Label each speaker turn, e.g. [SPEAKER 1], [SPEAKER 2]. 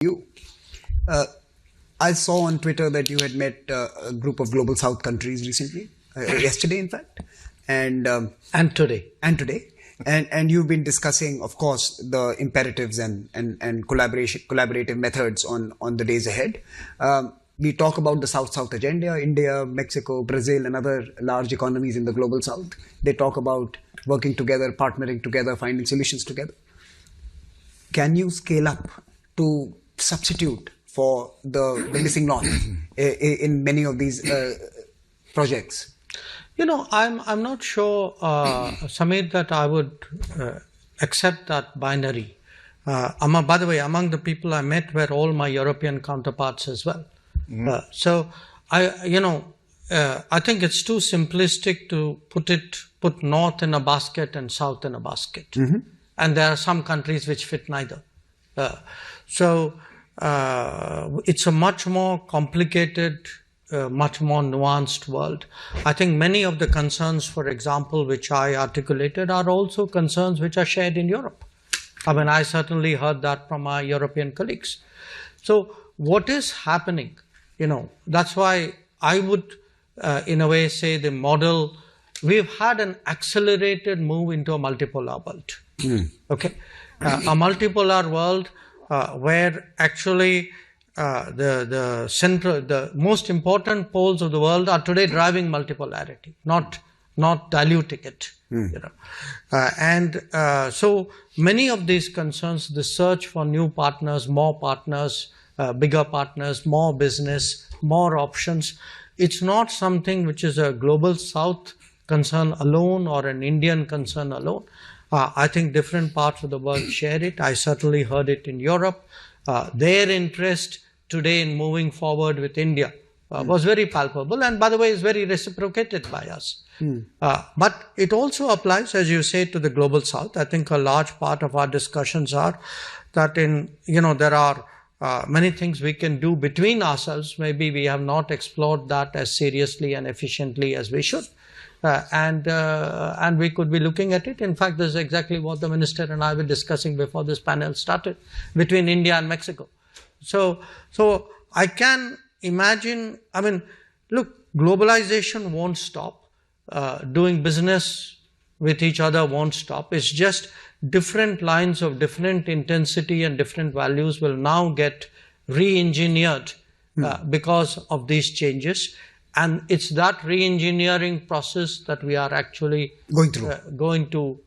[SPEAKER 1] you. Uh, I saw on Twitter that you had met a group of Global South countries recently, yesterday in fact, and
[SPEAKER 2] today.
[SPEAKER 1] And you've been discussing, of course, the imperatives and collaborative methods on the days ahead. We talk about the South-South agenda, India, Mexico, Brazil, and other large economies in the Global South. They talk about working together, partnering together, finding solutions together. Can you scale up to substitute for the missing north in many of these projects?
[SPEAKER 2] You know, I'm not sure, Samir, that I would accept that binary. By the way, among the people I met were all my European counterparts as well. So I think it's too simplistic to put North in a basket and South in a basket. And there are some countries which fit neither. So it's a much more complicated, much more nuanced world. I think many of the concerns, for example, which I articulated are also concerns which are shared in Europe. I mean, I certainly heard that from my European colleagues. So what is happening? You know, that's why I would, in a way, say the model, we've had an accelerated move into a multipolar world. Okay, a multipolar world where actually the most important poles of the world are today driving multipolarity, not diluting it. You know, so many of these concerns, the search for new partners, more partners, bigger partners, more business, more options. It's not something which is a global South concern alone or an Indian concern alone. I think different parts of the world share it. I certainly heard it in Europe. Their interest today in moving forward with India was very palpable, and by the way, is very reciprocated by us. But it also applies, as you say, to the global South. I think a large part of our discussions are that there are many things we can do between ourselves. Maybe we have not explored that as seriously and efficiently as we should. And we could be looking at it. In fact, this is exactly what the minister and I were discussing before this panel started, between India and Mexico. So I can imagine, I mean, look, globalization won't stop. Doing business with each other won't stop. It's just different lines of different intensity and different values will now get re-engineered because of these changes. And it's that re-engineering process that we are actually going to